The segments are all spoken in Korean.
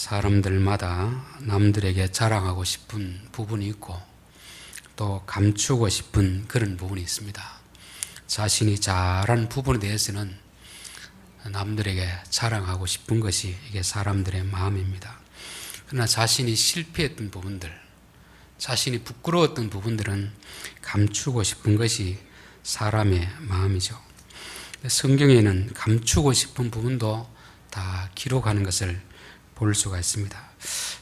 사람들마다 남들에게 자랑하고 싶은 부분이 있고 또 감추고 싶은 그런 부분이 있습니다. 자신이 잘한 부분에 대해서는 남들에게 자랑하고 싶은 것이 이게 사람들의 마음입니다. 그러나 자신이 실패했던 부분들, 자신이 부끄러웠던 부분들은 감추고 싶은 것이 사람의 마음이죠. 성경에는 감추고 싶은 부분도 다 기록하는 것을 볼 수가 있습니다.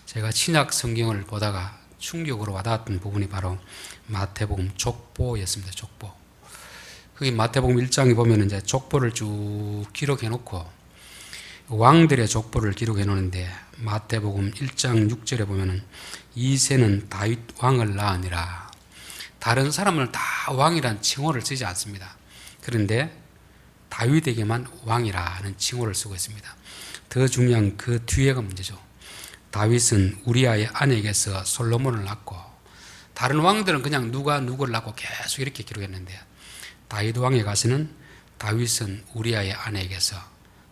제가 신약 성경을 보다가 충격으로 와닿았던 부분이 바로 마태복음 족보였습니다. 족보. 거기 마태복음 1장에 보면 이제 족보를 쭉 기록해 놓고 왕들의 족보를 기록해 놓는데 마태복음 1장 6절에 보면은 이새는 다윗 왕을 낳으니라. 다른 사람을 다 왕이라는 칭호를 쓰지 않습니다. 그런데 다윗에게만 왕이라는 칭호를 쓰고 있습니다. 더 중요한 그 뒤에가 문제죠. 다윗은 우리아의 아내에게서 솔로몬을 낳고 다른 왕들은 그냥 누가 누구를 낳고 계속 이렇게 기록했는데 다윗 왕에 가서는 다윗은 우리아의 아내에게서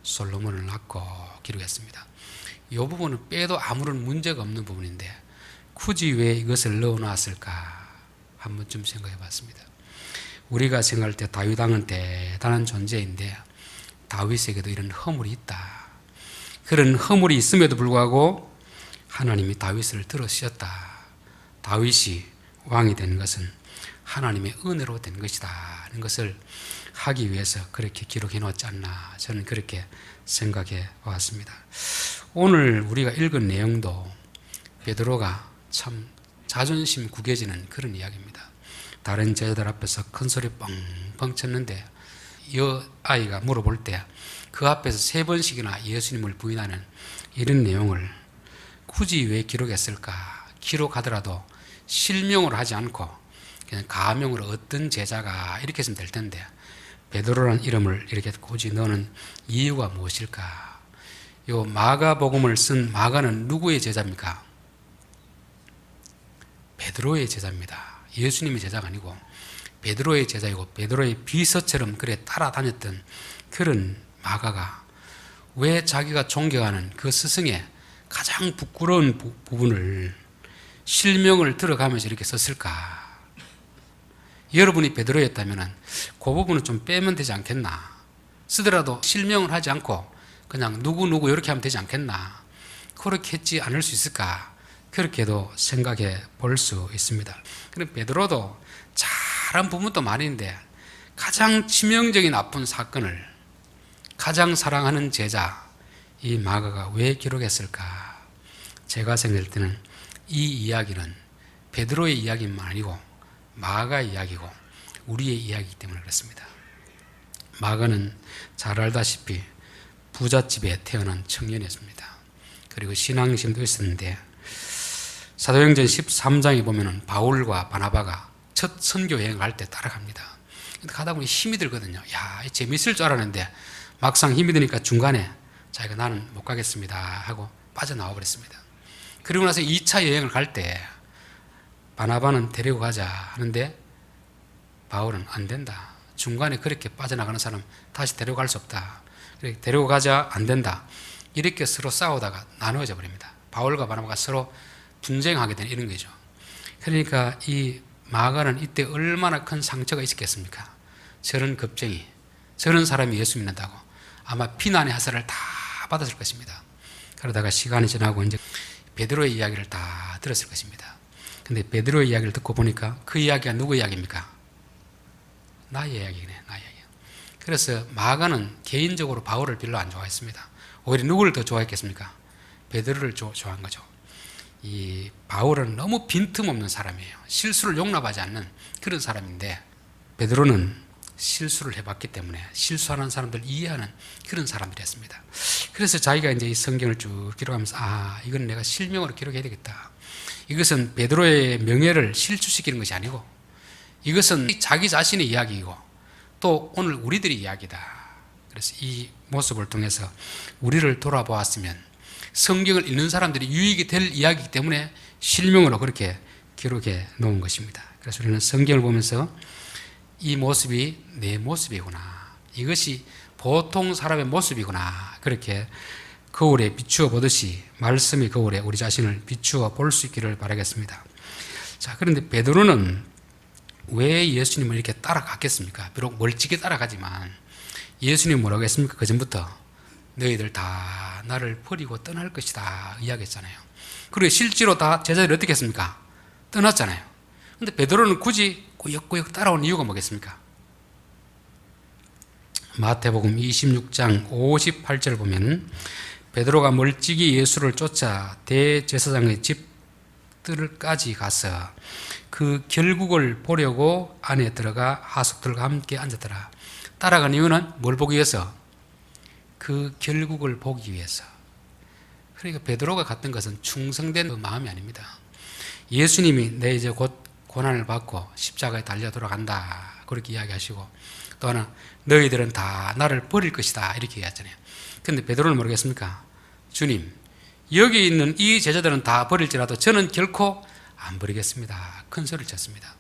솔로몬을 낳고 기록했습니다. 이 부분은 빼도 아무런 문제가 없는 부분인데 굳이 왜 이것을 넣어놨을까 한 번쯤 생각해 봤습니다. 우리가 생각할 때 다윗 왕은 대단한 존재인데 다윗에게도 이런 허물이 있다. 그런 허물이 있음에도 불구하고 하나님이 다윗을 들으셨다. 다윗이 왕이 된 것은 하나님의 은혜로 된 것이다 하는 것을 하기 위해서 그렇게 기록해 놓지 않나 저는 그렇게 생각해 왔습니다. 오늘 우리가 읽은 내용도 베드로가 참 자존심 구겨지는 그런 이야기입니다. 다른 제자들 앞에서 큰 소리 뻥뻥 쳤는데 이 아이가 물어볼 때 그 앞에서 3번씩이나 예수님을 부인하는 이런 내용을 굳이 왜 기록했을까? 기록하더라도 실명으로 하지 않고 그냥 가명으로 어떤 제자가 이렇게 했으면 될 텐데 베드로라는 이름을 이렇게 굳이 넣는 이유가 무엇일까? 요 마가복음을 쓴 마가는 누구의 제자입니까? 베드로의 제자입니다. 예수님의 제자가 아니고 베드로의 제자이고 베드로의 비서처럼 그래 따라다녔던 그런 마가가 왜 자기가 존경하는 그 스승의 가장 부끄러운 부분을 실명을 들어가면서 이렇게 썼을까? 여러분이 베드로였다면 그 부분은 좀 빼면 되지 않겠나? 쓰더라도 실명을 하지 않고 그냥 누구누구 이렇게 하면 되지 않겠나? 그렇게 했지 않을 수 있을까? 그렇게도 생각해 볼 수 있습니다. 그럼 베드로도 잘한 부분도 많이 있는데 가장 치명적인 나쁜 사건을 가장 사랑하는 제자 이 마가가 왜 기록했을까? 제가 생각할 때는 이 이야기는 베드로의 이야기만 아니고 마가의 이야기고 우리의 이야기이기 때문에 그렇습니다. 마가는 잘 알다시피 부잣집에 태어난 청년이었습니다. 그리고 신앙심도 있었는데 사도행전 13장에 보면은 바울과 바나바가 첫 선교 여행을 할 때 따라갑니다. 근데 가다 보니 힘이 들거든요. 야, 재밌을 줄 알았는데 막상 힘이 드니까 중간에 자기가 나는 못 가겠습니다 하고 빠져나와 버렸습니다. 그리고 나서 2차 여행을 갈 때 바나바는 데리고 가자 하는데 바울은 안 된다. 중간에 그렇게 빠져나가는 사람 다시 데려갈 수 없다. 데리고 가자 안 된다. 이렇게 서로 싸우다가 나누어져 버립니다. 바울과 바나바가 서로 분쟁하게 되는 이런 거죠. 그러니까 이 마가는 이때 얼마나 큰 상처가 있었겠습니까? 저런 겁쟁이, 저런 사람이 예수 믿는다고 아마 비난의 화살을 다 받았을 것입니다. 그러다가 시간이 지나고 이제 베드로의 이야기를 다 들었을 것입니다. 근데 베드로의 이야기를 듣고 보니까 그 이야기가 누구 이야기입니까? 나의 이야기네, 나의 이야기. 그래서 마가는 개인적으로 바울을 별로 안 좋아했습니다. 오히려 누구를 더 좋아했겠습니까? 베드로를 좋아한 거죠. 이 바울은 너무 빈틈없는 사람이에요. 실수를 용납하지 않는 그런 사람인데 베드로는 실수를 해봤기 때문에 실수하는 사람들 이해하는 그런 사람들이었습니다. 그래서 자기가 이제 이 성경을 쭉 기록하면서 이건 내가 실명으로 기록해야 되겠다. 이것은 베드로의 명예를 실추시키는 것이 아니고 이것은 자기 자신의 이야기이고 또 오늘 우리들의 이야기다. 그래서 이 모습을 통해서 우리를 돌아보았으면 성경을 읽는 사람들이 유익이 될 이야기이기 때문에 실명으로 그렇게 기록해 놓은 것입니다. 그래서 우리는 성경을 보면서 이 모습이 내 모습이구나. 이것이 보통 사람의 모습이구나. 그렇게 거울에 비추어 보듯이 말씀의 거울에 우리 자신을 비추어 볼 수 있기를 바라겠습니다. 자, 그런데 베드로는 왜 예수님을 이렇게 따라갔겠습니까? 비록 멀찍이 따라가지만 예수님 뭐라고 했습니까? 그 전부터 너희들 다 나를 버리고 떠날 것이다 이야기했잖아요. 그리고 실제로 다 제자들이 어떻게 했습니까? 떠났잖아요. 근데 베드로는 굳이 꾸역꾸역 따라온 이유가 뭐겠습니까? 마태복음 26장 58절 보면 베드로가 멀찍이 예수를 쫓아 대제사장의 집들까지 가서 그 결국을 보려고 안에 들어가 하숙들과 함께 앉았더라. 따라간 이유는 뭘 보기 위해서? 그 결국을 보기 위해서. 그러니까 베드로가 갔던 것은 충성된 그 마음이 아닙니다. 예수님이 내 이제 곧 고난을 받고 십자가에 달려 돌아간다 그렇게 이야기하시고, 또 하나 너희들은 다 나를 버릴 것이다 이렇게 이야기하잖아요. 그런데 베드로는 모르겠습니까? 주님, 여기 있는 이 제자들은 다 버릴지라도 저는 결코 안 버리겠습니다. 큰 소리를 쳤습니다.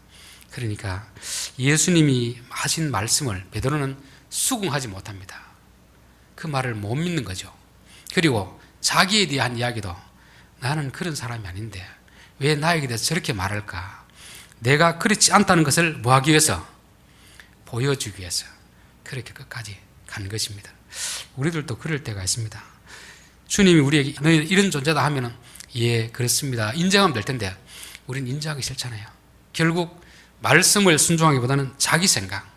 그러니까 예수님이 하신 말씀을 베드로는 수긍하지 못합니다. 그 말을 못 믿는 거죠. 그리고 자기에 대한 이야기도 나는 그런 사람이 아닌데 왜 나에게 대해서 저렇게 말할까? 내가 그렇지 않다는 것을 뭐 하기 위해서? 보여주기 위해서 그렇게 끝까지 간 것입니다. 우리들도 그럴 때가 있습니다. 주님이 우리에게 너희는 이런 존재다 하면은 예 그렇습니다 인정하면 될 텐데 우리는 인정하기 싫잖아요. 결국 말씀을 순종하기보다는 자기 생각,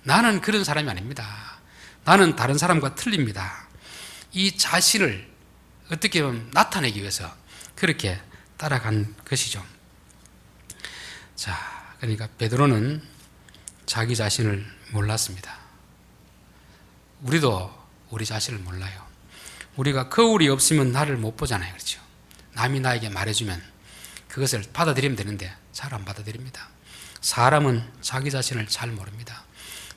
나는 그런 사람이 아닙니다, 나는 다른 사람과 틀립니다, 이 자신을 어떻게 보면 나타내기 위해서 그렇게 따라간 것이죠. 자, 그러니까 베드로는 자기 자신을 몰랐습니다. 우리도 우리 자신을 몰라요. 우리가 거울이 없으면 나를 못 보잖아요. 그렇죠? 남이 나에게 말해주면 그것을 받아들이면 되는데 잘 안 받아들입니다. 사람은 자기 자신을 잘 모릅니다.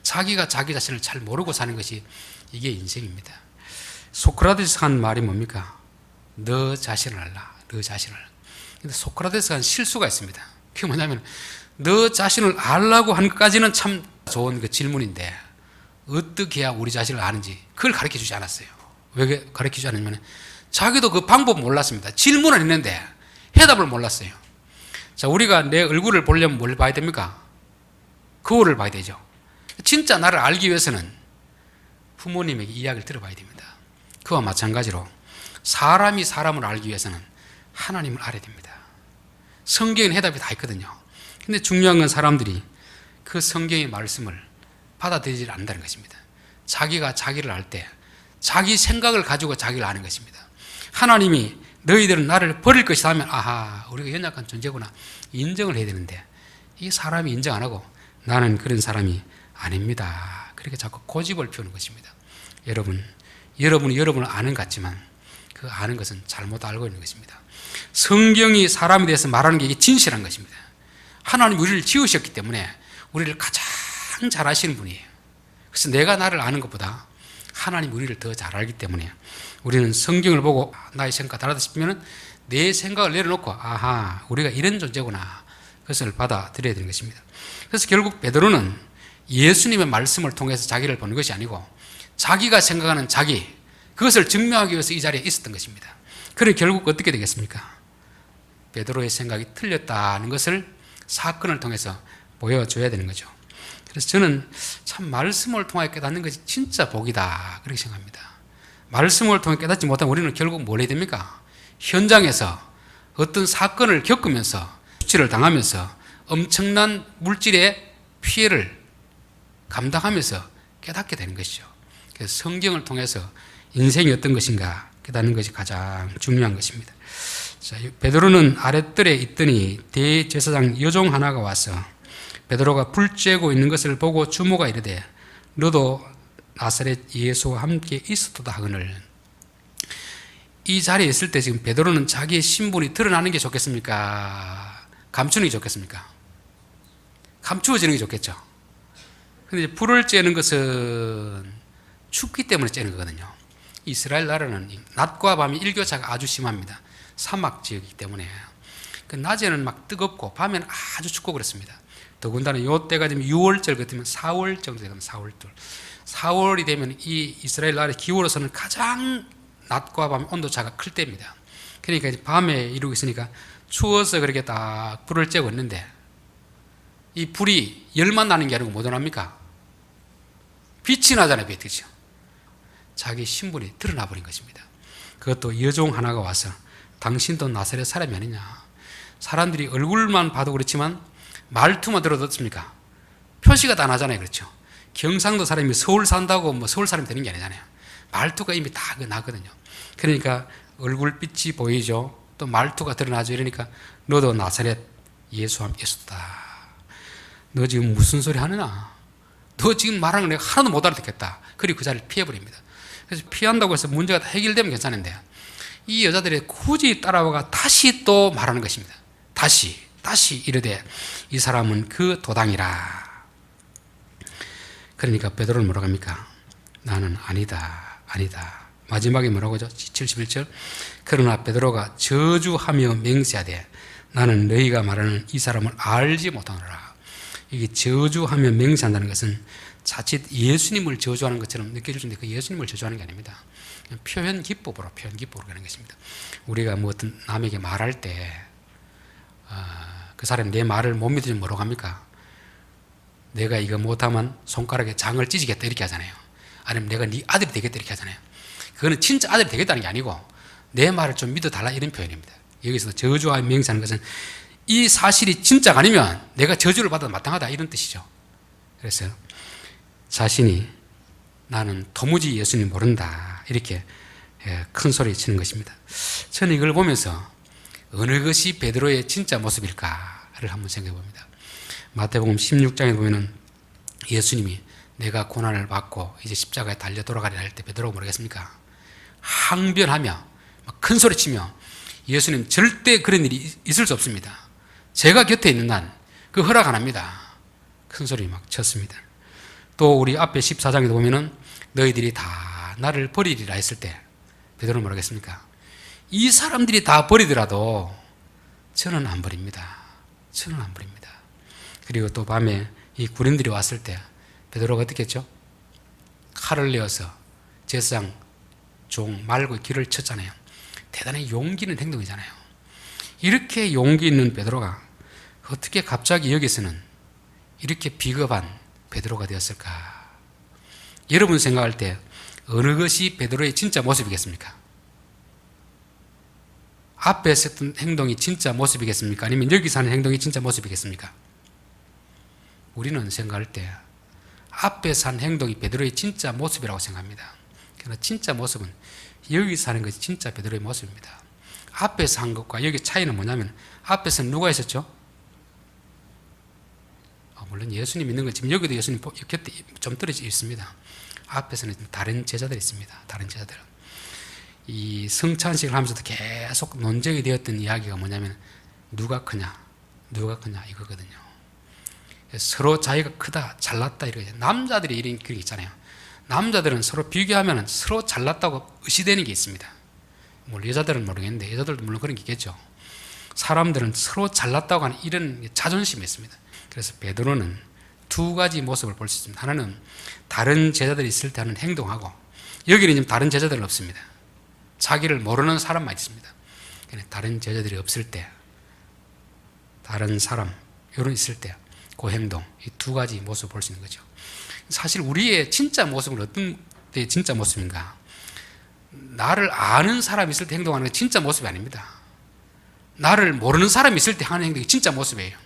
자기가 자기 자신을 잘 모르고 사는 것이 이게 인생입니다. 소크라테스가 한 말이 뭡니까? 너 자신을 알라. 너 자신을. 근데 소크라테스가 한 실수가 있습니다. 그게 뭐냐면 너 자신을 알라고 한 것까지는 참 좋은 그 질문인데 어떻게 해야 우리 자신을 아는지 그걸 가르쳐 주지 않았어요. 왜 가르쳐 주지 않았냐면 자기도 그 방법 몰랐습니다. 질문은 했는데 해답을 몰랐어요. 자, 우리가 내 얼굴을 보려면 뭘 봐야 됩니까? 거울을 봐야 되죠. 진짜 나를 알기 위해서는 부모님에게 이야기를 들어봐야 됩니다. 그와 마찬가지로 사람이 사람을 알기 위해서는 하나님을 알아야 됩니다. 성경엔 해답이 다 있거든요. 근데 중요한 건 사람들이 그 성경의 말씀을 받아들이지 않는다는 것입니다. 자기가 자기를 알 때 자기 생각을 가지고 자기를 아는 것입니다. 하나님이 너희들은 나를 버릴 것이다 하면 아하, 우리가 연약한 존재구나 인정을 해야 되는데 이 사람이 인정 안 하고 나는 그런 사람이 아닙니다. 그렇게 자꾸 고집을 피우는 것입니다. 여러분이 여러분을 아는 것 같지만 그 아는 것은 잘못 알고 있는 것입니다. 성경이 사람에 대해서 말하는 게 이게 진실한 것입니다. 하나님 우리를 지으셨기 때문에 우리를 가장 잘 아시는 분이에요. 그래서 내가 나를 아는 것보다 하나님 우리를 더 잘 알기 때문에 우리는 성경을 보고 나의 생각과 다르다 싶으면 내 생각을 내려놓고 아하, 우리가 이런 존재구나 그것을 받아들여야 되는 것입니다. 그래서 결국 베드로는 예수님의 말씀을 통해서 자기를 보는 것이 아니고 자기가 생각하는 자기, 그것을 증명하기 위해서 이 자리에 있었던 것입니다. 그래 결국 어떻게 되겠습니까? 베드로의 생각이 틀렸다는 것을 사건을 통해서 보여줘야 되는 거죠. 그래서 저는 참 말씀을 통해 깨닫는 것이 진짜 복이다 그렇게 생각합니다. 말씀을 통해 깨닫지 못하면 우리는 결국 뭘 해야 됩니까? 현장에서 어떤 사건을 겪으면서 수치를 당하면서 엄청난 물질의 피해를 감당하면서 깨닫게 되는 것이죠. 그래서 성경을 통해서 인생이 어떤 것인가 깨닫는 것이 가장 중요한 것입니다. 자, 베드로는 아랫뜰에 있더니 대제사장 여종 하나가 와서 베드로가 불 쬐고 있는 것을 보고 주모가 이르되 너도 나사렛 예수와 함께 있었도다 하거늘. 이 자리에 있을 때 지금 베드로는 자기의 신분이 드러나는 게 좋겠습니까? 감추는 게 좋겠습니까? 감추어지는 게 좋겠죠. 그런데 불을 쬐는 것은 춥기 때문에 쬐는 거거든요. 이스라엘 나라는 낮과 밤이 일교차가 아주 심합니다. 사막 지역이기 때문에 그 낮에는 막 뜨겁고 밤에는 아주 춥고 그렇습니다. 더군다나 요 때가 되면 6월절 같으면 4월 정도 되면 4월이 되면 이 이스라엘 나라의 기후로서는 가장 낮과 밤 온도차가 클 때입니다. 그러니까 이제 밤에 이루고 있으니까 추워서 그렇게 딱 불을 쬐고 있는데 이 불이 열만 나는 게 아니고 뭐 나합니까? 빛이 나잖아요. 빛이죠. 자기 신분이 드러나 버린 것입니다. 그것도 여종 하나가 와서 당신도 나사렛 사람이 아니냐. 사람들이 얼굴만 봐도 그렇지만 말투만 들어도 어떻습니까? 표시가 다 나잖아요. 그렇죠? 경상도 사람이 서울 산다고 뭐 서울 사람이 되는 게 아니잖아요. 말투가 이미 다 나거든요. 그러니까 얼굴빛이 보이죠. 또 말투가 드러나죠. 이러니까 너도 나사렛 예수 함께 있었다. 너 지금 무슨 소리 하느냐? 너 지금 말하는 거 내가 하나도 못 알아듣겠다. 그리고 그 자리를 피해버립니다. 그래서 피한다고 해서 문제가 다 해결되면 괜찮은데 이 여자들이 굳이 따라와가 다시 또 말하는 것입니다. 다시 이르되 이 사람은 그 도당이라. 그러니까 베드로는 뭐라고 합니까? 나는 아니다. 마지막에 뭐라고 하죠? 71절. 그러나 베드로가 저주하며 맹세하되 나는 너희가 말하는 이 사람을 알지 못하노라. 이게 저주하며 맹세한다는 것은 자칫 예수님을 저주하는 것처럼 느껴질 수 있는데 그 예수님을 저주하는 게 아닙니다. 표현 기법으로 가는 것입니다. 우리가 뭐 어떤 남에게 말할 때 그 사람이 내 말을 못 믿으면 뭐라고 합니까? 내가 이거 못하면 손가락에 장을 찢으겠다 이렇게 하잖아요. 아니면 내가 네 아들이 되겠다 이렇게 하잖아요. 그거는 진짜 아들이 되겠다는 게 아니고 내 말을 좀 믿어달라 이런 표현입니다. 여기서 저주와 맹세하는 것은 이 사실이 진짜가 아니면 내가 저주를 받아도 마땅하다 이런 뜻이죠. 그래서 자신이 나는 도무지 예수님 모른다 이렇게 큰 소리 치는 것입니다. 저는 이걸 보면서 어느 것이 베드로의 진짜 모습일까를 한번 생각해 봅니다. 마태복음 16장에 보면은 예수님이 내가 고난을 받고 이제 십자가에 달려 돌아가려 할 때 베드로가 모르겠습니까? 항변하며 큰 소리 치며 예수님 절대 그런 일이 있을 수 없습니다. 제가 곁에 있는 난 그 허락 안 합니다. 큰 소리 막 쳤습니다. 또 우리 앞에 14장에도 보면은 너희들이 다 나를 버리리라 했을 때 베드로는 뭐라겠습니까? 이 사람들이 다 버리더라도 저는 안 버립니다. 그리고 또 밤에 이 군인들이 왔을 때 베드로가 어떻게 했죠? 칼을 내어서 제사장 종 말고 길을 쳤잖아요. 대단히 용기 있는 행동이잖아요. 이렇게 용기 있는 베드로가 어떻게 갑자기 여기서는 이렇게 비겁한 베드로가 되었을까? 여러분 생각할 때 어느 것이 베드로의 진짜 모습이겠습니까? 앞에 했던 행동이 진짜 모습이겠습니까? 아니면 여기서 하는 행동이 진짜 모습이겠습니까? 우리는 생각할 때 앞에서 한 행동이 베드로의 진짜 모습이라고 생각합니다. 그러나 진짜 모습은 여기서 하는 것이 진짜 베드로의 모습입니다. 앞에서 한 것과 여기 차이는 뭐냐면 앞에서는 누가 있었죠? 물론 예수님 있는 건 지금 여기도 예수님 곁에 좀 떨어져 있습니다. 앞에서는 다른 제자들이 있습니다. 다른 제자들. 이 성찬식을 하면서도 계속 논쟁이 되었던 이야기가 뭐냐면 누가 크냐 이거거든요. 서로 자기가 크다 잘났다 이러죠. 남자들이 이런 그런 게 있잖아요. 남자들은 서로 비교하면 서로 잘났다고 의시되는 게 있습니다. 물론 여자들은 모르겠는데 여자들도 물론 그런 게 있겠죠. 사람들은 서로 잘났다고 하는 이런 자존심이 있습니다. 그래서 베드로는 두 가지 모습을 볼 수 있습니다. 하나는 다른 제자들이 있을 때 하는 행동하고 여기는 지금 다른 제자들은 없습니다. 자기를 모르는 사람만 있습니다. 다른 제자들이 없을 때, 다른 사람, 이런 있을 때, 그 행동, 이 두 가지 모습을 볼 수 있는 거죠. 사실 우리의 진짜 모습은 어떤 때의 진짜 모습인가? 나를 아는 사람이 있을 때 행동하는 게 진짜 모습이 아닙니다. 나를 모르는 사람이 있을 때 하는 행동이 진짜 모습이에요.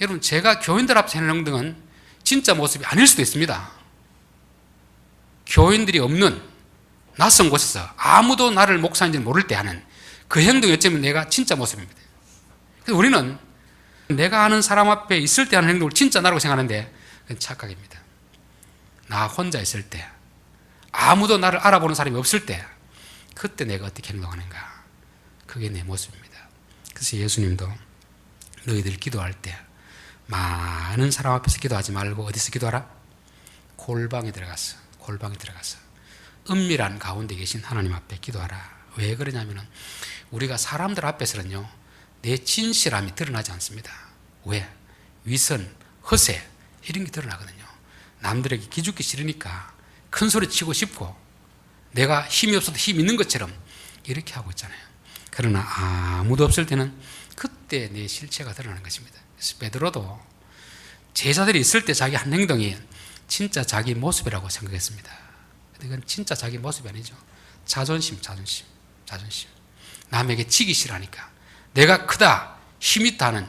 여러분, 제가 교인들 앞에서 하는 행동은 진짜 모습이 아닐 수도 있습니다. 교인들이 없는 낯선 곳에서 아무도 나를 목사인지 모를 때 하는 그 행동이 어쩌면 내가 진짜 모습입니다. 그래서 우리는 내가 아는 사람 앞에 있을 때 하는 행동을 진짜 나라고 생각하는데 그건 착각입니다. 나 혼자 있을 때 아무도 나를 알아보는 사람이 없을 때 그때 내가 어떻게 행동하는가, 그게 내 모습입니다. 그래서 예수님도 너희들 기도할 때 많은 사람 앞에서 기도하지 말고 어디서 기도하라? 골방에 들어가서 은밀한 가운데 계신 하나님 앞에 기도하라. 왜 그러냐면 우리가 사람들 앞에서는요 내 진실함이 드러나지 않습니다. 왜? 위선, 허세 이런 게 드러나거든요. 남들에게 기죽기 싫으니까 큰 소리 치고 싶고 내가 힘이 없어도 힘 있는 것처럼 이렇게 하고 있잖아요. 그러나 아무도 없을 때는 그때 내 실체가 드러나는 것입니다. 그래서 베드로도 제자들이 있을 때 자기 한 행동이 진짜 자기 모습이라고 생각했습니다. 이건 진짜 자기 모습이 아니죠. 자존심. 남에게 지기 싫어하니까, 내가 크다, 힘 있다 하는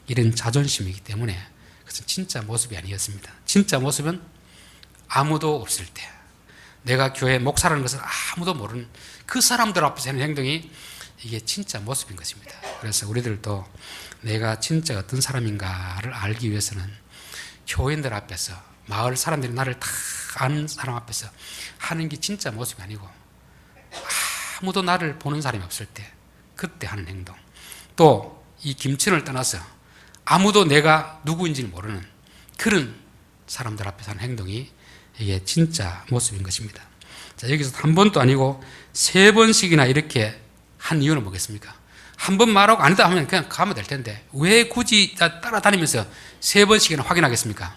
이런 자존심이기 때문에 그것은 진짜 모습이 아니었습니다. 진짜 모습은 아무도 없을 때, 내가 교회 목사라는 것을 아무도 모르는 그 사람들 앞에서 하는 행동이 이게 진짜 모습인 것입니다. 그래서 우리들도 내가 진짜 어떤 사람인가를 알기 위해서는 교인들 앞에서, 마을 사람들이 나를 다 아는 사람 앞에서 하는 게 진짜 모습이 아니고, 아무도 나를 보는 사람이 없을 때 그때 하는 행동, 또 이 김천을 떠나서 아무도 내가 누구인지를 모르는 그런 사람들 앞에서 하는 행동이 이게 진짜 모습인 것입니다. 자, 여기서 한 번도 아니고 3번씩이나 이렇게 한 이유는 뭐겠습니까? 한 번 말하고 아니다 하면 그냥 가면 될 텐데 왜 굳이 따라다니면서 3번씩이나 확인하겠습니까?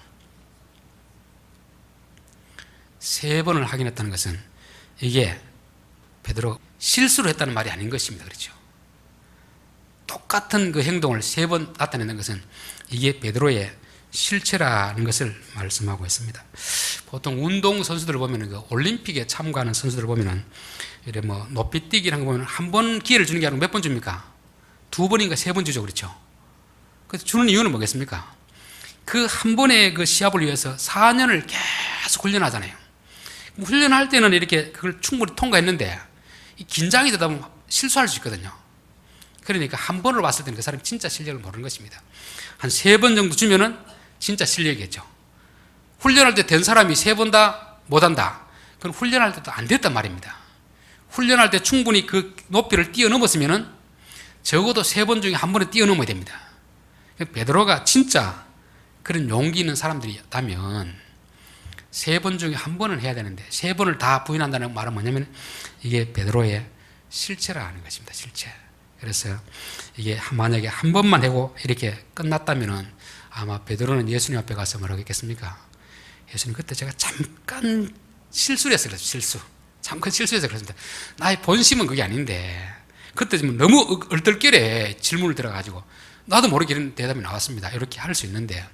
3번을 확인했다는 것은 이게 베드로가 실수를 했다는 말이 아닌 것입니다. 그렇죠? 똑같은 그 행동을 3번 나타내는 것은 이게 베드로의 실체라는 것을 말씀하고 있습니다. 보통 운동 선수들을 보면, 그 올림픽에 참가하는 선수들을 보면은, 이래 뭐 높이뛰기라는 거 보면 한 번 기회를 주는 게 아니고 몇 번 줍니까? 2번인가 3번 주죠. 그렇죠? 그래서 주는 이유는 뭐겠습니까? 그 한 번의 그 시합을 위해서 4년을 계속 훈련하잖아요. 훈련할 때는 이렇게 그걸 충분히 통과했는데, 이 긴장이 되다 보면 실수할 수 있거든요. 그러니까 한 번을 봤을 때는 그 사람이 진짜 실력을 모르는 것입니다. 한 3번 정도 주면은 진짜 실력이겠죠. 훈련할 때 된 사람이 3번 다 못한다. 그건 훈련할 때도 안 됐단 말입니다. 훈련할 때 충분히 그 높이를 뛰어넘었으면은 적어도 3번 중에 한 번은 뛰어넘어야 됩니다. 베드로가 진짜 그런 용기 있는 사람들이었다면 3번 중에 한 번은 해야 되는데 3번을 다 부인한다는 말은 뭐냐면 이게 베드로의 실체라는 것입니다. 실체. 그래서 이게 만약에 한 번만 하고 이렇게 끝났다면은 아마 베드로는 예수님 앞에 가서 뭐라고 했겠습니까? 예수님, 그때 제가 잠깐 실수를 해서 그랬어요. 실수. 잠깐 실수해서 그랬습니다. 나의 본심은 그게 아닌데 그때 좀 너무 얼떨결에 질문을 들어가지고 나도 모르게 이런 대답이 나왔습니다. 이렇게 할 수 있는데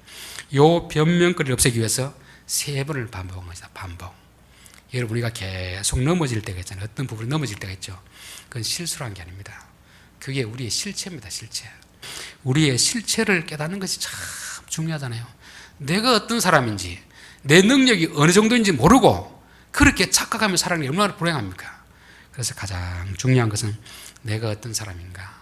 요 변명거리를 없애기 위해서 3번을 반복한 것이다. 반복. 여러분, 우리가 계속 넘어질 때가 있잖아요. 어떤 부분이 넘어질 때가 있죠. 그건 실수를 한 게 아닙니다. 그게 우리의 실체입니다. 실체. 우리의 실체를 깨닫는 것이 참 중요하잖아요. 내가 어떤 사람인지, 내 능력이 어느 정도인지 모르고 그렇게 착각하며 살아가는 게 얼마나 불행합니까? 그래서 가장 중요한 것은 내가 어떤 사람인가,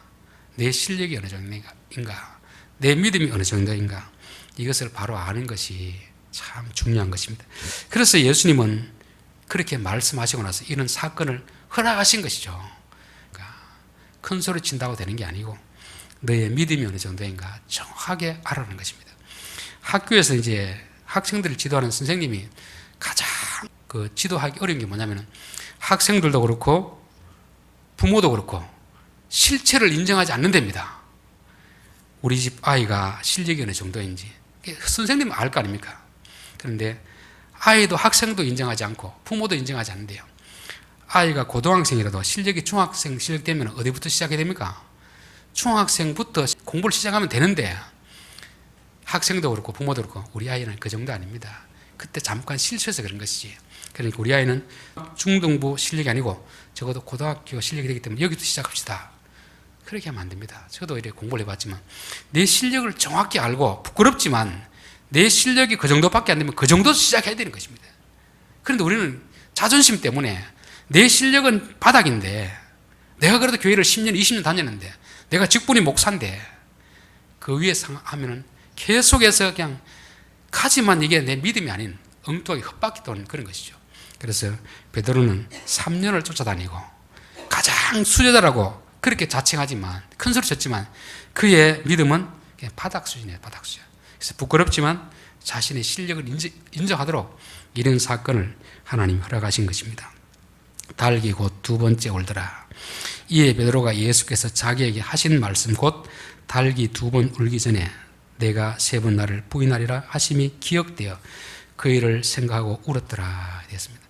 내 실력이 어느 정도인가, 내 믿음이 어느 정도인가, 이것을 바로 아는 것이 참 중요한 것입니다. 그래서 예수님은 그렇게 말씀하시고 나서 이런 사건을 허락하신 것이죠. 큰 소리 친다고 되는 게 아니고 너의 믿음이 어느 정도인가 정확하게 알아는 것입니다. 학교에서 이제 학생들을 지도하는 선생님이 가장 그 지도하기 어려운 게 뭐냐면 학생들도 그렇고 부모도 그렇고 실체를 인정하지 않는답니다. 우리 집 아이가 실력이 어느 정도인지 선생님은 알 거 아닙니까? 그런데 아이도 학생도 인정하지 않고 부모도 인정하지 않는데요. 아이가 고등학생이라도 실력이 중학생 실력 되면 어디부터 시작해야 됩니까? 중학생부터 공부를 시작하면 되는데 학생도 그렇고 부모도 그렇고 우리 아이는 그 정도 아닙니다. 그때 잠깐 실수해서 그런 것이지. 그러니까 우리 아이는 중등부 실력이 아니고 적어도 고등학교 실력이 되기 때문에 여기부터 시작합시다. 그렇게 하면 안 됩니다. 저도 이렇게 공부를 해봤지만 내 실력을 정확히 알고 부끄럽지만 내 실력이 그 정도밖에 안 되면 그 정도 시작해야 되는 것입니다. 그런데 우리는 자존심 때문에 내 실력은 바닥인데 내가 그래도 교회를 10년, 20년 다녔는데 내가 직분이 목사인데 그 위에 하면은 계속해서 그냥 가지만 이게 내 믿음이 아닌 엉뚱하게 헛바퀴 도는 그런 것이죠. 그래서 베드로는 3년을 쫓아다니고 가장 수제자라고 그렇게 자칭하지만 큰 소리 쳤지만 그의 믿음은 그냥 바닥 수준이에요. 바닥 수준. 그래서 부끄럽지만 자신의 실력을 인정하도록 이런 사건을 하나님이 허락하신 것입니다. 달기 곧 2번째 울더라. 이에 베드로가 예수께서 자기에게 하신 말씀 곧 달기 2번 울기 전에 내가 3번 나를 부인하리라 하심이 기억되어 그 일을 생각하고 울었더라 되었습니다.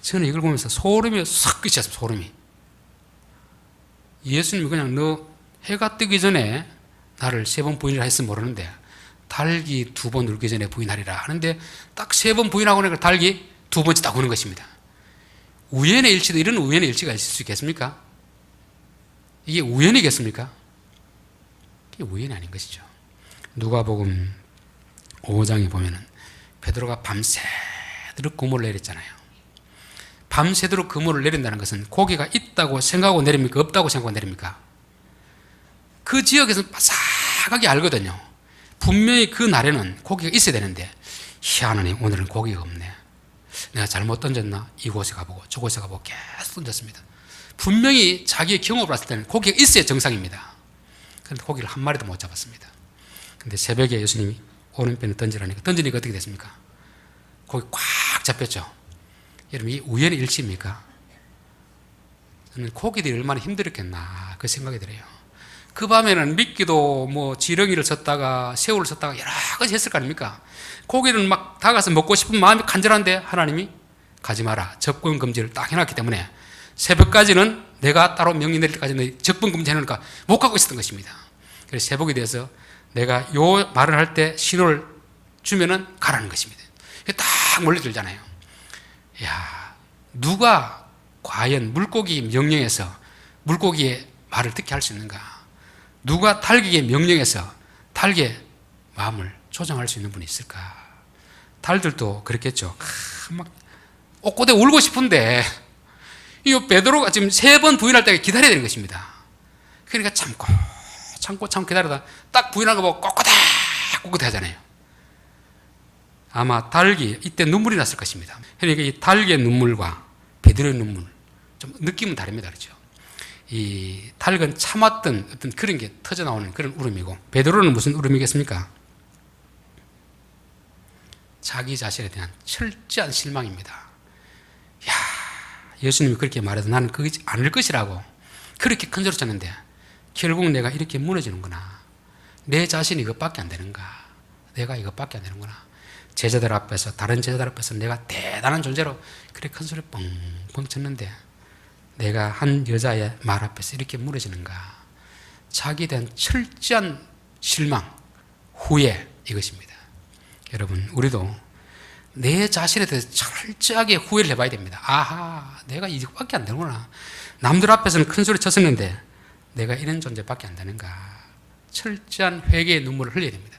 저는 이걸 보면서 소름이 싹 끼쳤어요. 소름이. 예수님이 그냥 너 해가 뜨기 전에 나를 3번 부인이라 했으면 모르는데 닭이 2번 울기 전에 부인하리라 하는데 딱 3번 부인하고 나니까 닭이 2번째 딱 우는 것입니다. 우연의 일치도 이런 우연의 일치가 있을 수 있겠습니까? 이게 우연이겠습니까? 이게 우연이 아닌 것이죠. 누가복음 5장에 보면은 베드로가 밤새도록 그물을 내렸잖아요. 밤새도록 그물을 내린다는 것은 고기가 있다고 생각하고 내립니까? 없다고 생각하고 내립니까? 그 지역에서는 바삭하게 알거든요. 분명히 그 날에는 고기가 있어야 되는데 희한하니 오늘은 고기가 없네. 내가 잘못 던졌나? 이곳에 가보고 저곳에 가보고 계속 던졌습니다. 분명히 자기의 경험을 봤을 때는 고기가 있어야 정상입니다. 그런데 고기를 한 마리도 못 잡았습니다. 근데 새벽에 예수님이 오른편에 던지라니까 던지니까 어떻게 됐습니까? 고기 꽉 잡혔죠. 여러분 이게 우연의 일치입니까? 저는 고기들이 얼마나 힘들었겠나 그 생각이 들어요. 그 밤에는 미끼도 뭐 지렁이를 쳤다가 새우를 쳤다가 여러 가지 했을 거 아닙니까? 고기는 막 다가서 먹고 싶은 마음이 간절한데 하나님이 가지 마라 접근 금지를 딱 해놨기 때문에 새벽까지는 내가 따로 명령 내릴 때까지는 접근 금지 해놓으니까 못 가고 있었던 것입니다. 그래서 새벽이 돼서 내가 요 말을 할 때 신호를 주면은 가라는 것입니다. 딱 몰려들잖아요. 야, 누가 과연 물고기 명령에서 물고기의 말을 듣게 할 수 있는가? 누가 닭에게 명령해서 닭의 마음을 조정할 수 있는 분이 있을까? 닭들도 그렇겠죠. 막 옥고대 울고 싶은데 이 베드로가 지금 3번 부인할 때까지 기다려야 되는 것입니다. 그러니까 참고 기다리다 딱 부인한 거 보고 꼿꼿해 하잖아요. 아마 닭이 이때 눈물이 났을 것입니다. 그러니까 이 닭의 눈물과 베드로의 눈물 좀 느낌은 다릅니다. 그렇죠? 이 닭은 참았던 어떤 그런 게 터져 나오는 그런 울음이고 베드로는 무슨 울음이겠습니까? 자기 자신에 대한 철저한 실망입니다. 야, 예수님이 그렇게 말해도 나는 그러지 않을 것이라고 그렇게 큰 소리 쳤는데 결국 내가 이렇게 무너지는구나. 내 자신이 이것밖에 안 되는가. 내가 이것밖에 안 되는구나. 제자들 앞에서 다른 제자들 앞에서 내가 대단한 존재로 그렇게 큰 소리 뻥뻥 쳤는데 내가 한 여자의 말 앞에서 이렇게 무너지는가. 자기에 대한 철저한 실망, 후회 이것입니다. 여러분 우리도 내 자신에 대해서 철저하게 후회를 해봐야 됩니다. 아하, 내가 이것밖에 안 되는구나. 남들 앞에서는 큰 소리 쳤었는데 내가 이런 존재밖에 안 되는가. 철저한 회개의 눈물을 흘려야 됩니다.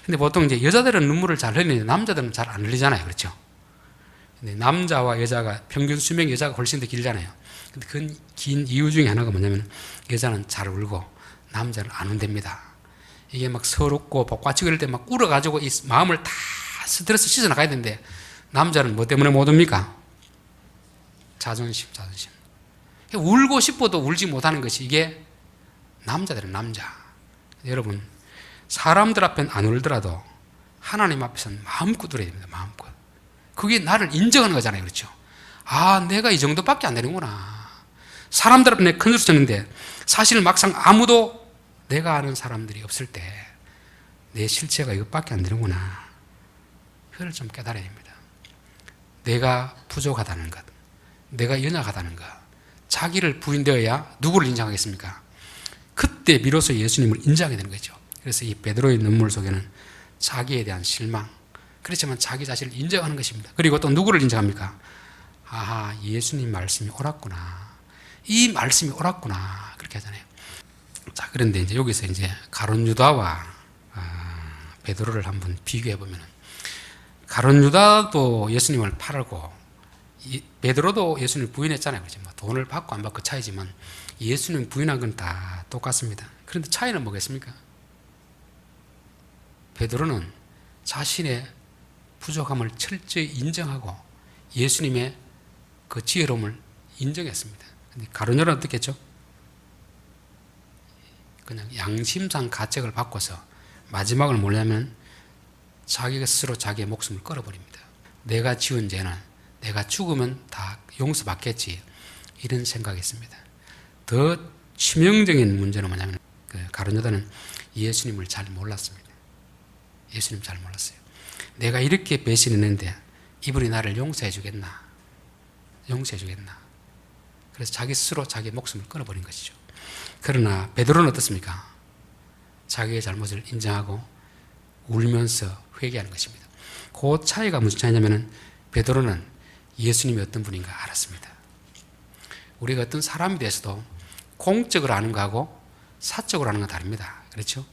근데 보통 이제 여자들은 눈물을 잘 흘리는데 남자들은 잘 안 흘리잖아요. 그렇죠? 근데 남자와 여자가 평균 수명 여자가 훨씬 더 길잖아요. 근데 그 긴 이유 중에 하나가 뭐냐면 여자는 잘 울고 남자는 안 운답니다. 이게 막 서럽고 복받치고 이럴 때 막 울어가지고 이 마음을 다 스트레스 씻어 나가야 되는데 남자는 뭐 때문에 못 웁니까? 자존심. 울고 싶어도 울지 못하는 것이 이게 남자들은 남자. 여러분 사람들 앞엔 안 울더라도 하나님 앞에서는 마음껏 울어야 됩니다. 마음껏. 그게 나를 인정하는 거잖아요. 그렇죠? 아, 내가 이 정도밖에 안 되는구나. 사람들 앞에 내가 큰 소리 쳤는데 사실 막상 아무도 내가 아는 사람들이 없을 때 내 실체가 이것밖에 안 되는구나. 그걸 좀 깨달아야 됩니다. 내가 부족하다는 것, 내가 연약하다는 것, 자기를 부인되어야 누구를 인정하겠습니까? 그때 비로소 예수님을 인정하게 되는 거죠. 그래서 이 베드로의 눈물 속에는 자기에 대한 실망, 그렇지만 자기 자신을 인정하는 것입니다. 그리고 또 누구를 인정합니까? 아하, 예수님 말씀이 옳았구나. 이 말씀이 옳았구나. 그렇게 하잖아요. 자, 그런데 이제 여기서 이제 가룟 유다와 베드로를 한번 비교해 보면 가룟 유다도 예수님을 팔고 베드로도 예수님을 부인했잖아요. 그렇죠? 돈을 받고 안 받고 차이지만 예수님 부인한 건 다 똑같습니다. 그런데 차이는 뭐겠습니까? 베드로는 자신의 부족함을 철저히 인정하고 예수님의 그 지혜로움을 인정했습니다. 근데 가룟 유다는 어떻게 했죠? 그냥 양심상 가책을 받고서 마지막을 뭐냐면 자기가 스스로 자기의 목숨을 끊어버립니다. 내가 지은 죄는 내가 죽으면 다 용서받겠지 이런 생각했습니다. 더 치명적인 문제는 뭐냐면 가룟 유다는 예수님을 잘 몰랐습니다. 예수님 잘 몰랐어요. 내가 이렇게 배신했는데 이분이 나를 용서해 주겠나? 용서해 주겠나? 그래서 자기 스스로 자기의 목숨을 끊어버린 것이죠. 그러나 베드로는 어떻습니까? 자기의 잘못을 인정하고 울면서 회개하는 것입니다. 그 차이가 무슨 차이냐면 베드로는 예수님이 어떤 분인가 알았습니다. 우리가 어떤 사람에 대해서도 공적으로 아는 거하고 사적으로 아는 건 다릅니다. 그렇죠?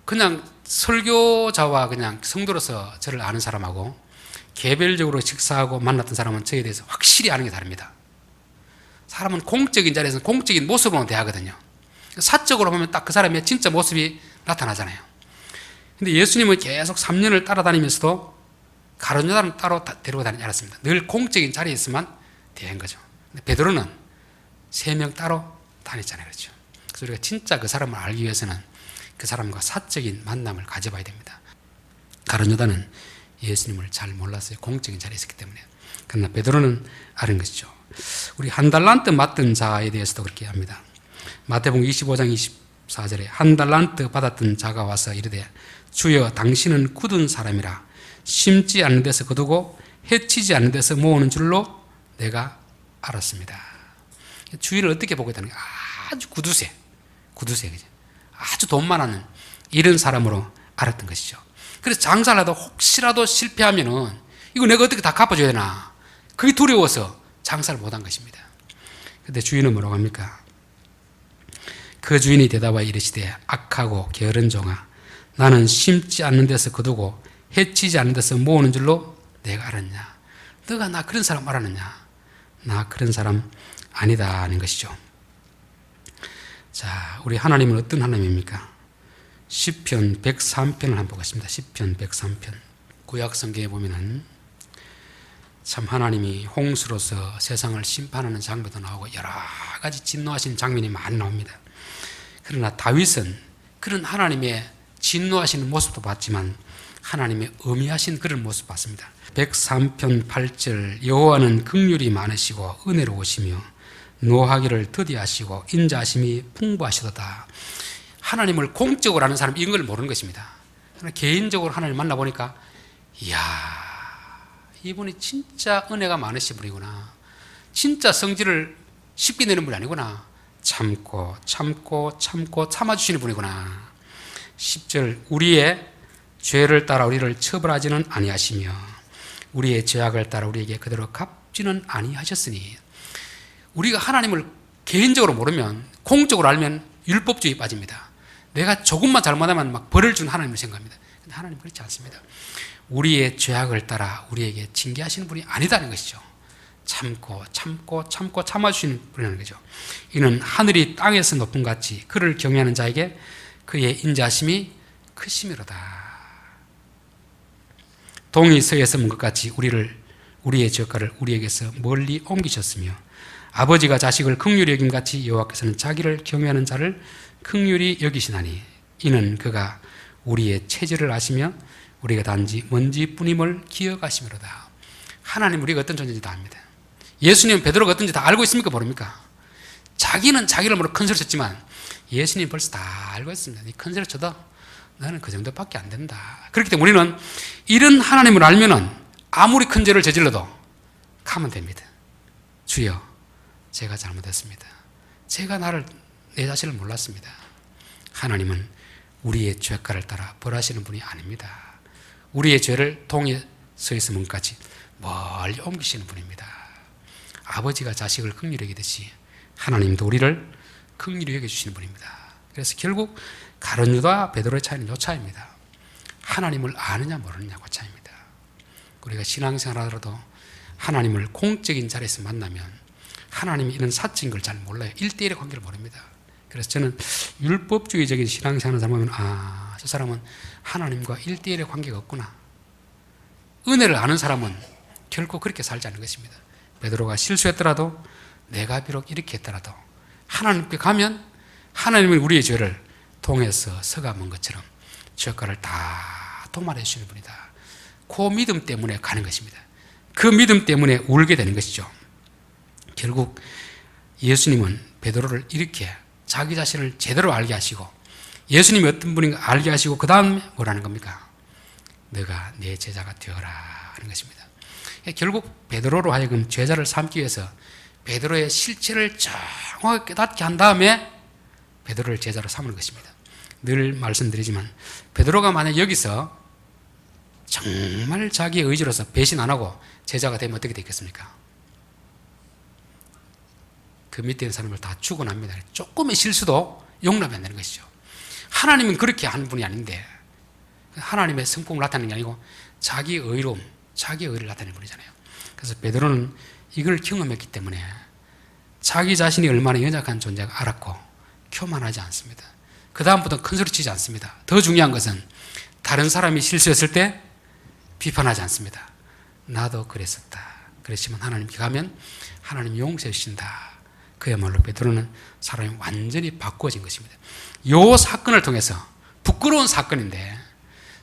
그냥 설교자와 그냥 성도로서 저를 아는 사람하고 개별적으로 식사하고 만났던 사람은 저에 대해서 확실히 아는 게 다릅니다. 사람은 공적인 자리에서 공적인 모습으로 대하거든요. 사적으로 보면 딱 그 사람의 진짜 모습이 나타나잖아요. 근데 예수님은 계속 3년을 따라다니면서도 가룟 유다는 따로 데리고 다니지 않았습니다. 늘 공적인 자리에서만 대한 거죠. 근데 베드로는 3명 따로 다녔잖아요. 그렇죠? 그래서 우리가 진짜 그 사람을 알기 위해서는 그 사람과 사적인 만남을 가져봐야 됩니다. 가룟 유다는 예수님을 잘 몰랐어요. 공적인 자리에 있었기 때문에. 그러나 베드로는 아는 것이죠. 우리 한 달란트 맡은 자에 대해서도 그렇게 합니다. 마태복음 25장 24절에 한 달란트 받았던 자가 와서 이르되 주여 당신은 굳은 사람이라 심지 않는 데서 거두고 해치지 않는 데서 모으는 줄로 내가 알았습니다. 주인을 어떻게 보고 있다는 게 아주 구두쇠 그죠? 아주 돈 많은 이런 사람으로 알았던 것이죠. 그래서 장사를 하다 혹시라도 실패하면은 이거 내가 어떻게 다 갚아줘야 되나 그게 두려워서 장사를 못한 것입니다. 그런데 주인은 뭐라고 합니까? 그 주인이 대답하여 이르시되 악하고 게으른 종아 나는 심지 않는 데서 거두고 해치지 않는 데서 모으는 줄로 내가 알았냐? 너가 나 그런 사람 알았느냐? 나 그런 사람 아니다 하는 것이죠. 자, 우리 하나님은 어떤 하나님입니까? 시편 103편을 한번 보겠습니다. 시편 103편. 구약 성경에 보면은 참 하나님이 홍수로서 세상을 심판하는 장면도 나오고 여러 가지 진노하신 장면이 많이 나옵니다. 그러나 다윗은 그런 하나님의 진노하시는 모습도 봤지만 하나님의 엄히하신 그런 모습 봤습니다. 103편 8절 여호와는 긍휼이 많으시고 은혜로우시며 노하기를 더디하시고 인자하심이 풍부하시도다. 하나님을 공적으로 아는 사람은 이런 걸 모르는 것입니다. 그러나 개인적으로 하나님을 만나보니까 이야 이분이 진짜 은혜가 많으신 분이구나. 진짜 성질을 쉽게 내는 분이 아니구나. 참고 참아주시는 분이구나. 10절 우리의 죄를 따라 우리를 처벌하지는 아니하시며 우리의 죄악을 따라 우리에게 그대로 갚지는 아니하셨으니. 우리가 하나님을 개인적으로 모르면 공적으로 알면 율법주의에 빠집니다. 내가 조금만 잘못하면 막 벌을 준 하나님을 생각합니다. 근데 하나님은 그렇지 않습니다. 우리의 죄악을 따라 우리에게 징계하시는 분이 아니다는 것이죠. 참고 참아주시는 분이라는 거죠. 이는 하늘이 땅에서 높은 같이 그를 경외하는 자에게 그의 인자하심이 크심이로다. 동이 서에서 문 것 같이 우리의 죄가를 우리에게서 멀리 옮기셨으며 아버지가 자식을 긍휼히 여김 같이 여호와께서는 자기를 경외하는 자를 긍휼히 여기시나니 이는 그가 우리의 체질을 아시며 우리가 단지 먼지뿐임을 기억하심이로다. 하나님 우리가 어떤 존재인지 다 압니다. 예수님은 베드로가 어떤지 다 알고 있습니까? 모릅니까? 자기는 자기를 모르고 큰 소리 쳤지만 예수님 벌써 다 알고 있습니다. 네 큰 소리 쳐도 나는 그 정도밖에 안 된다. 그렇기 때문에 우리는 이런 하나님을 알면은 아무리 큰 죄를 저질러도 가면 됩니다. 주여 제가 잘못했습니다. 제가 내 자신을 몰랐습니다. 하나님은 우리의 죄가를 따라 벌하시는 분이 아닙니다. 우리의 죄를 동에 서 있는 문까지 멀리 옮기시는 분입니다. 아버지가 자식을 긍휼히 여기듯이 하나님도 우리를 긍휼히 여겨주시는 분입니다. 그래서 결국 가룟 유다와 베드로의 차이는 이 차이입니다. 하나님을 아느냐 모르느냐 그 차이입니다. 우리가 신앙생활 하더라도 하나님을 공적인 자리에서 만나면 하나님이 이런 사적인 걸 잘 몰라요. 1대1의 관계를 모릅니다. 그래서 저는 율법주의적인 신앙생활을 보면 저 사람은 하나님과 1대1의 관계가 없구나. 은혜를 아는 사람은 결코 그렇게 살지 않는 것입니다. 베드로가 실수했더라도 내가 비록 이렇게 했더라도 하나님께 가면 하나님은 우리의 죄를 통해서 서감은 것처럼 죄가를 다 도말해 주시는 분이다. 그 믿음 때문에 가는 것입니다. 그 믿음 때문에 울게 되는 것이죠. 결국 예수님은 베드로를 이렇게 자기 자신을 제대로 알게 하시고 예수님이 어떤 분인가 알게 하시고 그 다음에 뭐라는 겁니까? 너가 내 제자가 되어라 하는 것입니다. 결국 베드로로 하여금 제자를 삼기 위해서 베드로의 실체를 정확하게 깨닫게 한 다음에 베드로를 제자로 삼는 것입니다. 늘 말씀드리지만 베드로가 만약 여기서 정말 자기의 의지로서 배신 안 하고 제자가 되면 어떻게 되겠습니까? 그 밑에 있는 사람을 다 죽어납니다. 조금의 실수도 용납이 안 되는 것이죠. 하나님은 그렇게 하는 분이 아닌데 하나님의 성품을 나타내는 게 아니고 자기의 의로움, 자기의 의를 나타내는 분이잖아요. 그래서 베드로는 이걸 경험했기 때문에 자기 자신이 얼마나 연약한 존재가 알았고 교만하지 않습니다. 그 다음부터 큰 소리 치지 않습니다. 더 중요한 것은 다른 사람이 실수했을 때 비판하지 않습니다. 나도 그랬었다. 그랬지만 하나님께 가면 하나님 용서해 주신다. 그야말로 베드로는 사람이 완전히 바꾸어진 것입니다. 이 사건을 통해서 부끄러운 사건인데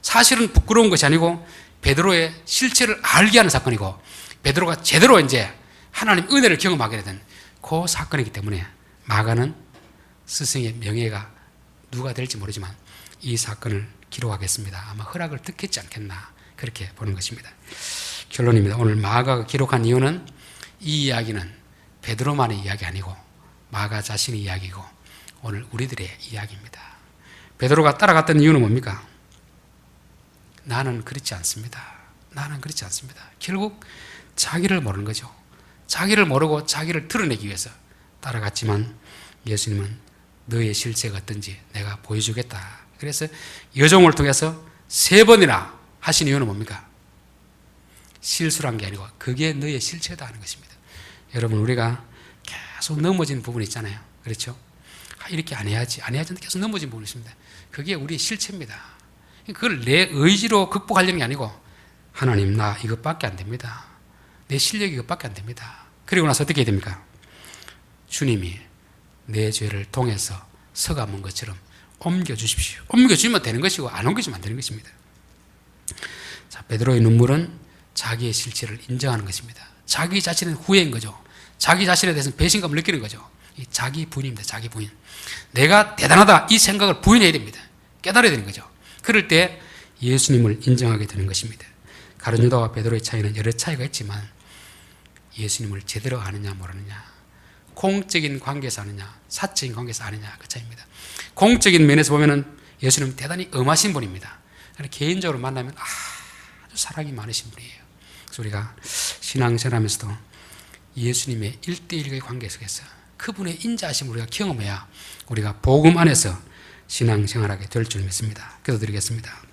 사실은 부끄러운 것이 아니고 베드로의 실체를 알게 하는 사건이고 베드로가 제대로 이제 하나님 은혜를 경험하게 된 그 사건이기 때문에 마가는 스승의 명예가 누가 될지 모르지만 이 사건을 기록하겠습니다. 아마 허락을 듣겠지 않겠나 그렇게 보는 것입니다. 결론입니다. 오늘 마가가 기록한 이유는 이 이야기는 베드로만의 이야기 아니고 마가 자신의 이야기고 오늘 우리들의 이야기입니다. 베드로가 따라갔던 이유는 뭡니까? 나는 그렇지 않습니다. 나는 그렇지 않습니다. 결국 자기를 모르는 거죠. 자기를 모르고 자기를 드러내기 위해서 따라갔지만 예수님은 너의 실체가 어떤지 내가 보여주겠다. 그래서 여종을 통해서 3번이나 하신 이유는 뭡니까? 실수란 게 아니고 그게 너의 실체다 하는 것입니다. 여러분 우리가 계속 넘어진 부분이 있잖아요. 그렇죠? 이렇게 안 해야지 하는데 계속 넘어진 부분이 있습니다. 그게 우리의 실체입니다. 그걸 내 의지로 극복하려는 게 아니고 하나님 나 이것밖에 안 됩니다. 내 실력이 이것밖에 안 됩니다. 그리고 나서 어떻게 해야 됩니까? 주님이 내 죄를 통해서 서감은 것처럼 옮겨주십시오. 옮겨주면 되는 것이고 안 옮겨주면 안 되는 것입니다. 자, 베드로의 눈물은 자기의 실체를 인정하는 것입니다. 자기 자신은 후회인 거죠. 자기 자신에 대해서는 배신감을 느끼는 거죠. 이 자기 부인입니다. 자기 부인. 내가 대단하다 이 생각을 부인해야 됩니다. 깨달아야 되는 거죠. 그럴 때 예수님을 인정하게 되는 것입니다. 가룟 유다와 베드로의 차이는 여러 차이가 있지만 예수님을 제대로 아느냐 모르느냐, 공적인 관계에서 아느냐 사적인 관계에서 아느냐 그 차이입니다. 공적인 면에서 보면은 예수님은 대단히 엄하신 분입니다. 개인적으로 만나면 아주 사랑이 많으신 분이에요. 그래서 우리가 신앙생활하면서도 예수님의 1대1의 관계 속에서 그분의 인자하심을 우리가 경험해야 우리가 복음 안에서 신앙생활하게 될 줄 믿습니다. 기도드리겠습니다.